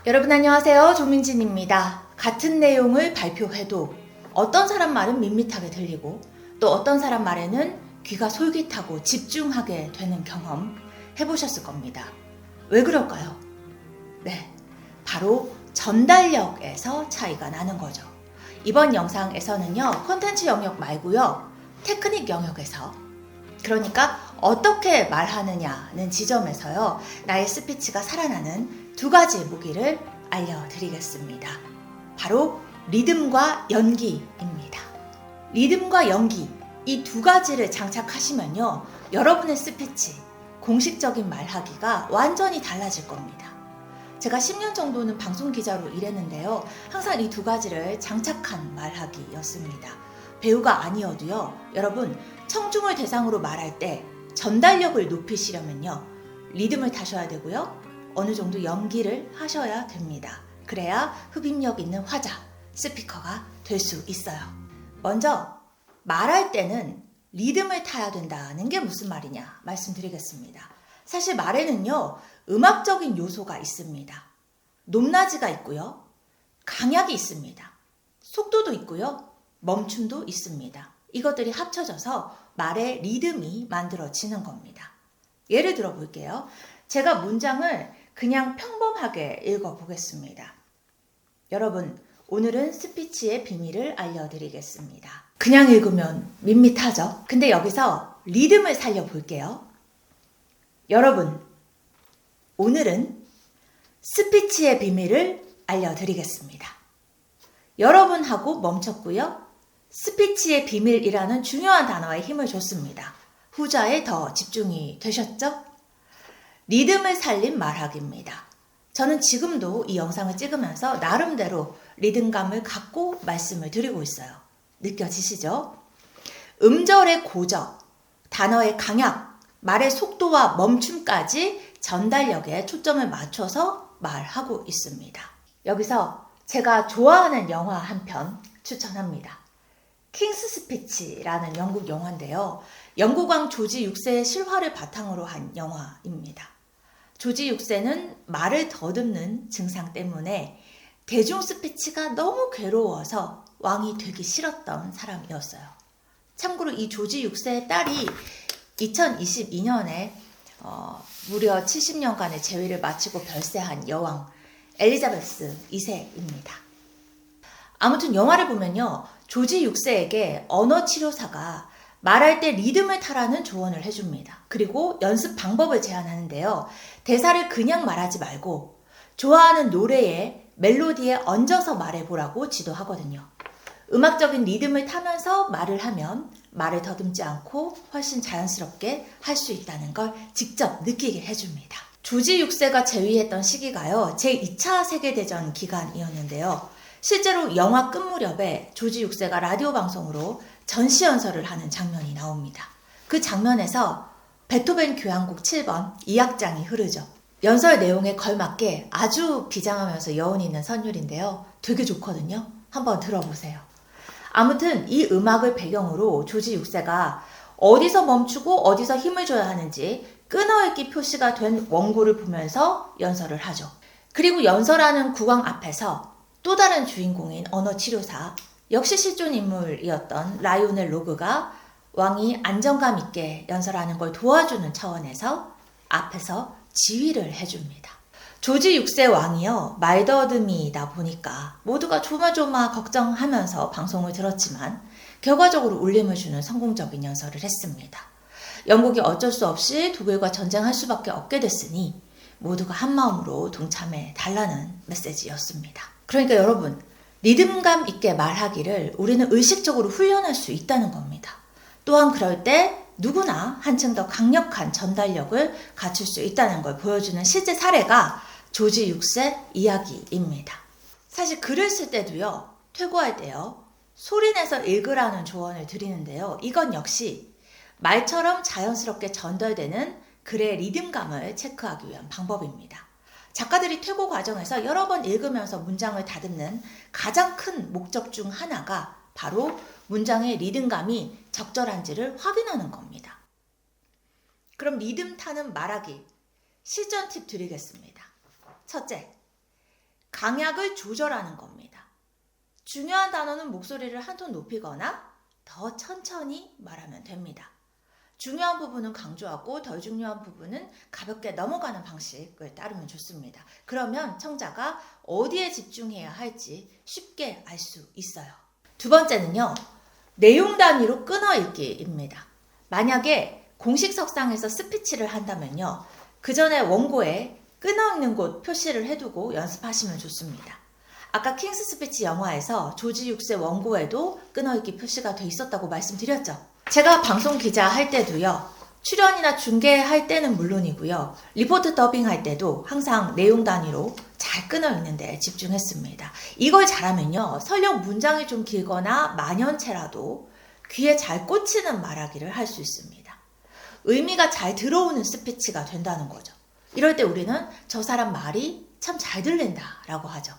여러분 안녕하세요. 조민진입니다. 같은 내용을 발표해도 어떤 사람 말은 밋밋하게 들리고 또 어떤 사람 말에는 귀가 솔깃하고 집중하게 되는 경험 해보셨을 겁니다. 왜 그럴까요? 네, 바로 전달력에서 차이가 나는 거죠. 이번 영상에서는요, 콘텐츠 영역 말고요, 테크닉 영역에서, 그러니까 어떻게 말하느냐는 지점에서요, 나의 스피치가 살아나는 두 가지 무기를 알려드리겠습니다. 바로 리듬과 연기입니다. 리듬과 연기, 이 두 가지를 장착하시면요, 여러분의 스피치, 공식적인 말하기가 완전히 달라질 겁니다. 제가 10년 정도는 방송기자로 일했는데요, 항상 이 두 가지를 장착한 말하기였습니다. 배우가 아니어도요, 여러분 청중을 대상으로 말할 때 전달력을 높이시려면요, 리듬을 타셔야 되고요, 어느 정도 연기를 하셔야 됩니다. 그래야 흡입력 있는 화자, 스피커가 될 수 있어요. 먼저 말할 때는 리듬을 타야 된다는 게 무슨 말이냐 말씀드리겠습니다. 사실 말에는요, 음악적인 요소가 있습니다. 높낮이가 있고요, 강약이 있습니다. 속도도 있고요, 멈춤도 있습니다. 이것들이 합쳐져서 말의 리듬이 만들어지는 겁니다. 예를 들어 볼게요. 제가 문장을 그냥 평범하게 읽어보겠습니다. 여러분, 오늘은 스피치의 비밀을 알려드리겠습니다. 그냥 읽으면 밋밋하죠? 근데 여기서 리듬을 살려볼게요. 여러분, 오늘은 스피치의 비밀을 알려드리겠습니다. 여러분하고 멈췄고요. 스피치의 비밀이라는 중요한 단어에 힘을 줬습니다. 후자에 더 집중이 되셨죠? 리듬을 살린 말하기입니다. 저는 지금도 이 영상을 찍으면서 나름대로 리듬감을 갖고 말씀을 드리고 있어요. 느껴지시죠? 음절의 고적, 단어의 강약, 말의 속도와 멈춤까지 전달력에 초점을 맞춰서 말하고 있습니다. 여기서 제가 좋아하는 영화 한 편 추천합니다. 킹스 스피치라는 영국 영화인데요. 영국 왕 조지 6세의 실화를 바탕으로 한 영화입니다. 조지 6세는 말을 더듬는 증상 때문에 대중 스피치가 너무 괴로워서 왕이 되기 싫었던 사람이었어요. 참고로 이 조지 6세의 딸이 2022년에 무려 70년간의 재위를 마치고 별세한 여왕 엘리자베스 2세입니다. 아무튼 영화를 보면요, 조지 6세에게 언어치료사가 말할 때 리듬을 타라는 조언을 해줍니다. 그리고 연습 방법을 제안하는데요, 대사를 그냥 말하지 말고 좋아하는 노래의 멜로디에 얹어서 말해보라고 지도하거든요. 음악적인 리듬을 타면서 말을 하면 말을 더듬지 않고 훨씬 자연스럽게 할 수 있다는 걸 직접 느끼게 해줍니다. 조지 6세가 재위했던 시기가요, 제2차 세계대전 기간이었는데요. 실제로 영화 끝 무렵에 조지 6세가 라디오 방송으로 전시연설을 하는 장면이 나옵니다. 그 장면에서 베토벤 교향곡 7번 2악장이 흐르죠. 연설 내용에 걸맞게 아주 비장하면서 여운 있는 선율인데요, 되게 좋거든요. 한번 들어보세요. 아무튼 이 음악을 배경으로 조지 6세가 어디서 멈추고 어디서 힘을 줘야 하는지 끊어읽기 표시가 된 원고를 보면서 연설을 하죠. 그리고 연설하는 국왕 앞에서 또 다른 주인공인 언어치료사, 역시 실존 인물이었던 라이오넬 로그가 왕이 안정감 있게 연설하는 걸 도와주는 차원에서 앞에서 지휘를 해줍니다. 조지 6세 왕이요, 말더듬이다 보니까 모두가 조마조마 걱정하면서 방송을 들었지만 결과적으로 울림을 주는 성공적인 연설을 했습니다. 영국이 어쩔 수 없이 독일과 전쟁할 수밖에 없게 됐으니 모두가 한마음으로 동참해 달라는 메시지였습니다. 그러니까 여러분, 리듬감 있게 말하기를 우리는 의식적으로 훈련할 수 있다는 겁니다. 또한 그럴 때 누구나 한층 더 강력한 전달력을 갖출 수 있다는 걸 보여주는 실제 사례가 조지 6세 이야기입니다. 사실 글을 쓸 때도요, 퇴고할 때요, 소리내서 읽으라는 조언을 드리는데요, 이건 역시 말처럼 자연스럽게 전달되는 글의 리듬감을 체크하기 위한 방법입니다. 작가들이 퇴고 과정에서 여러 번 읽으면서 문장을 다듬는 가장 큰 목적 중 하나가 바로 문장의 리듬감이 적절한지를 확인하는 겁니다. 그럼 리듬 타는 말하기 실전 팁 드리겠습니다. 첫째, 강약을 조절하는 겁니다. 중요한 단어는 목소리를 한 톤 높이거나 더 천천히 말하면 됩니다. 중요한 부분은 강조하고 덜 중요한 부분은 가볍게 넘어가는 방식을 따르면 좋습니다. 그러면 청자가 어디에 집중해야 할지 쉽게 알 수 있어요. 두 번째는요, 내용 단위로 끊어읽기입니다. 만약에 공식 석상에서 스피치를 한다면요, 그 전에 원고에 끊어읽는 곳 표시를 해두고 연습하시면 좋습니다. 아까 킹스 스피치 영화에서 조지 육세 원고에도 끊어읽기 표시가 돼 있었다고 말씀드렸죠. 제가 방송 기자 할 때도요, 출연이나 중계할 때는 물론이고요, 리포트 더빙 할 때도 항상 내용 단위로 잘 끊어읽는 데 집중했습니다. 이걸 잘하면요, 설령 문장이 좀 길거나 만연체라도 귀에 잘 꽂히는 말하기를 할 수 있습니다. 의미가 잘 들어오는 스피치가 된다는 거죠. 이럴 때 우리는 저 사람 말이 참 잘 들린다 라고 하죠.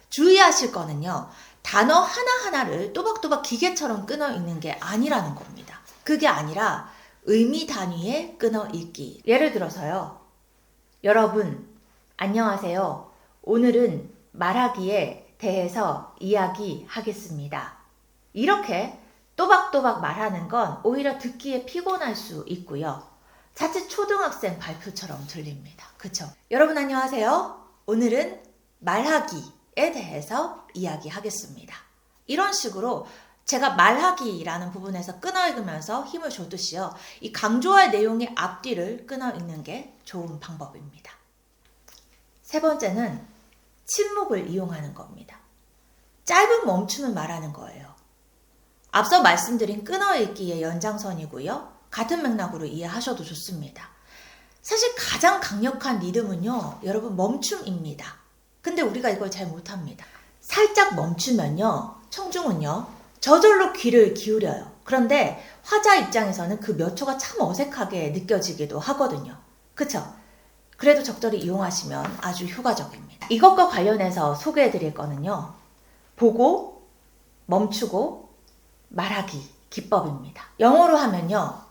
주의하실 거는요, 단어 하나하나를 또박또박 기계처럼 끊어 읽는 게 아니라는 겁니다. 그게 아니라 의미 단위에 끊어 읽기. 예를 들어서요, 여러분 안녕하세요. 오늘은 말하기에 대해서 이야기하겠습니다. 이렇게 또박또박 말하는 건 오히려 듣기에 피곤할 수 있고요, 자칫 초등학생 발표처럼 들립니다. 그쵸? 여러분 안녕하세요. 오늘은 말하기에 대해서 이야기하겠습니다. 이런 식으로 제가 말하기라는 부분에서 끊어 읽으면서 힘을 줬듯이요, 이 강조할 내용의 앞뒤를 끊어 읽는 게 좋은 방법입니다. 세 번째는 침묵을 이용하는 겁니다. 짧은 멈춤을 말하는 거예요. 앞서 말씀드린 끊어 읽기의 연장선이고요, 같은 맥락으로 이해하셔도 좋습니다. 사실 가장 강력한 리듬은요, 여러분 멈춤입니다. 근데 우리가 이걸 잘 못합니다. 살짝 멈추면요, 청중은요 저절로 귀를 기울여요. 그런데 화자 입장에서는 그 몇 초가 참 어색하게 느껴지기도 하거든요. 그쵸? 그래도 적절히 이용하시면 아주 효과적입니다. 이것과 관련해서 소개해 드릴 거는요, 보고, 멈추고, 말하기 기법입니다. 영어로 하면요,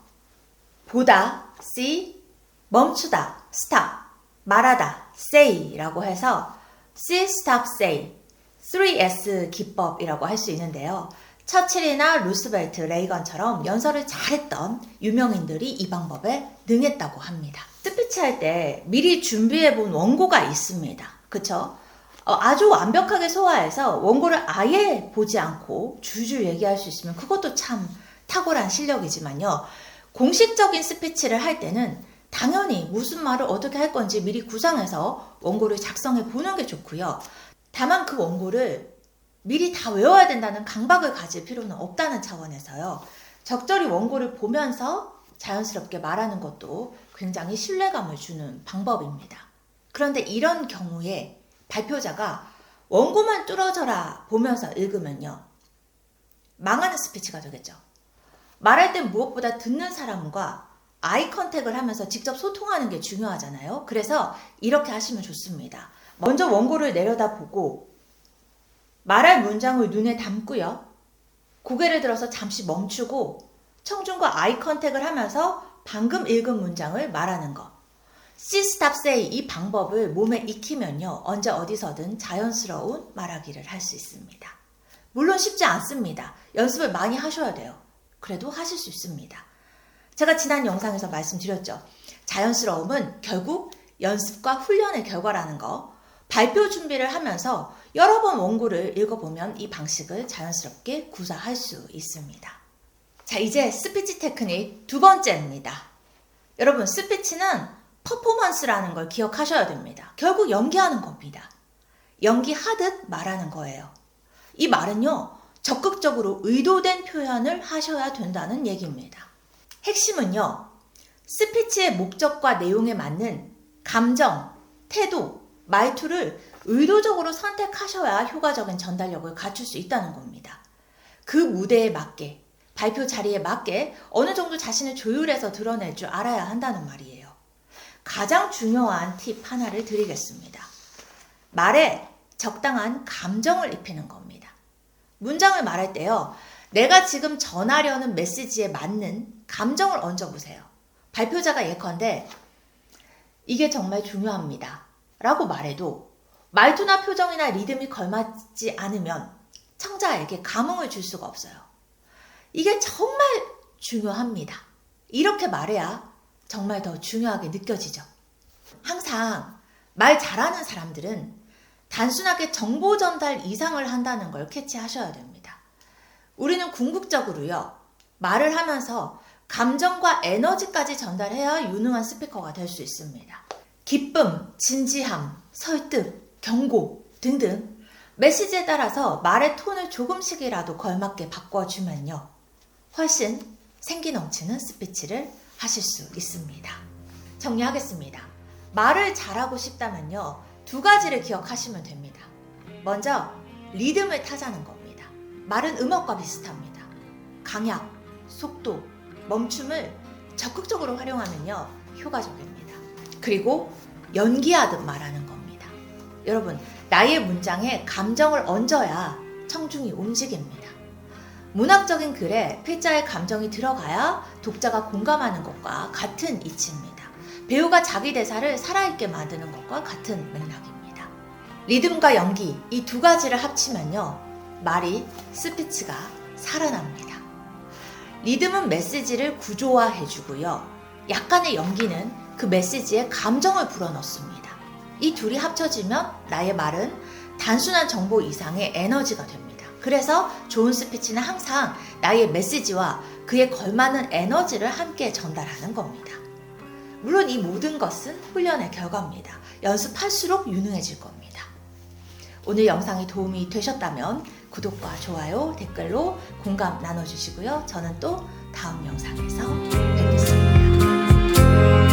보다, see, 멈추다, stop, 말하다, say 라고 해서 see, stop, say, 3S 기법이라고 할 수 있는데요. 처칠이나 루스벨트, 레이건처럼 연설을 잘했던 유명인들이 이 방법에 능했다고 합니다. 스피치 할 때 미리 준비해본 원고가 있습니다. 그쵸? 아주 완벽하게 소화해서 원고를 아예 보지 않고 줄줄 얘기할 수 있으면 그것도 참 탁월한 실력이지만요, 공식적인 스피치를 할 때는 당연히 무슨 말을 어떻게 할 건지 미리 구상해서 원고를 작성해 보는 게 좋고요. 다만 그 원고를 미리 다 외워야 된다는 강박을 가질 필요는 없다는 차원에서요, 적절히 원고를 보면서 자연스럽게 말하는 것도 굉장히 신뢰감을 주는 방법입니다. 그런데 이런 경우에 발표자가 원고만 뚫어져라 보면서 읽으면요, 망하는 스피치가 되겠죠. 말할 땐 무엇보다 듣는 사람과 아이 컨택을 하면서 직접 소통하는 게 중요하잖아요. 그래서 이렇게 하시면 좋습니다. 먼저 원고를 내려다보고 말할 문장을 눈에 담고요, 고개를 들어서 잠시 멈추고 청중과 아이 컨택을 하면서 방금 읽은 문장을 말하는 거. See, stop, say 이 방법을 몸에 익히면요, 언제 어디서든 자연스러운 말하기를 할 수 있습니다. 물론 쉽지 않습니다. 연습을 많이 하셔야 돼요. 그래도 하실 수 있습니다. 제가 지난 영상에서 말씀드렸죠. 자연스러움은 결국 연습과 훈련의 결과라는 거. 발표 준비를 하면서 여러 번 원고를 읽어보면 이 방식을 자연스럽게 구사할 수 있습니다. 자, 이제 스피치 테크닉 두 번째입니다. 여러분, 스피치는 퍼포먼스라는 걸 기억하셔야 됩니다. 결국 연기하는 겁니다. 연기하듯 말하는 거예요. 이 말은요, 적극적으로 의도된 표현을 하셔야 된다는 얘기입니다. 핵심은요, 스피치의 목적과 내용에 맞는 감정, 태도, 말투를 의도적으로 선택하셔야 효과적인 전달력을 갖출 수 있다는 겁니다. 그 무대에 맞게, 발표 자리에 맞게 어느 정도 자신을 조율해서 드러낼 줄 알아야 한다는 말이에요. 가장 중요한 팁 하나를 드리겠습니다. 말에 적당한 감정을 입히는 겁니다. 문장을 말할 때요, 내가 지금 전하려는 메시지에 맞는 감정을 얹어보세요. 발표자가 예컨대 이게 정말 중요합니다 라고 말해도 말투나 표정이나 리듬이 걸맞지 않으면 청자에게 감흥을 줄 수가 없어요. 이게 정말 중요합니다. 이렇게 말해야 정말 더 중요하게 느껴지죠. 항상 말 잘하는 사람들은 단순하게 정보 전달 이상을 한다는 걸 캐치하셔야 됩니다. 우리는 궁극적으로요, 말을 하면서 감정과 에너지까지 전달해야 유능한 스피커가 될 수 있습니다. 기쁨, 진지함, 설득, 경고 등등 메시지에 따라서 말의 톤을 조금씩이라도 걸맞게 바꿔주면요, 훨씬 생기 넘치는 스피치를 하실 수 있습니다. 정리하겠습니다. 말을 잘하고 싶다면요, 두 가지를 기억하시면 됩니다. 먼저 리듬을 타자는 겁니다. 말은 음악과 비슷합니다. 강약, 속도, 멈춤을 적극적으로 활용하면요, 효과적입니다. 그리고 연기하듯 말하는 겁니다. 여러분, 나의 문장에 감정을 얹어야 청중이 움직입니다. 문학적인 글에 필자의 감정이 들어가야 독자가 공감하는 것과 같은 이치입니다. 배우가 자기 대사를 살아있게 만드는 것과 같은 맥락입니다. 리듬과 연기, 이 두 가지를 합치면요, 말이, 스피치가 살아납니다. 리듬은 메시지를 구조화해주고요, 약간의 연기는 그 메시지에 감정을 불어넣습니다. 이 둘이 합쳐지면 나의 말은 단순한 정보 이상의 에너지가 됩니다. 그래서 좋은 스피치는 항상 나의 메시지와 그에 걸맞는 에너지를 함께 전달하는 겁니다. 물론 이 모든 것은 훈련의 결과입니다. 연습할수록 유능해질 겁니다. 오늘 영상이 도움이 되셨다면 구독과 좋아요, 댓글로 공감 나눠주시고요. 저는 또 다음 영상에서 뵙겠습니다.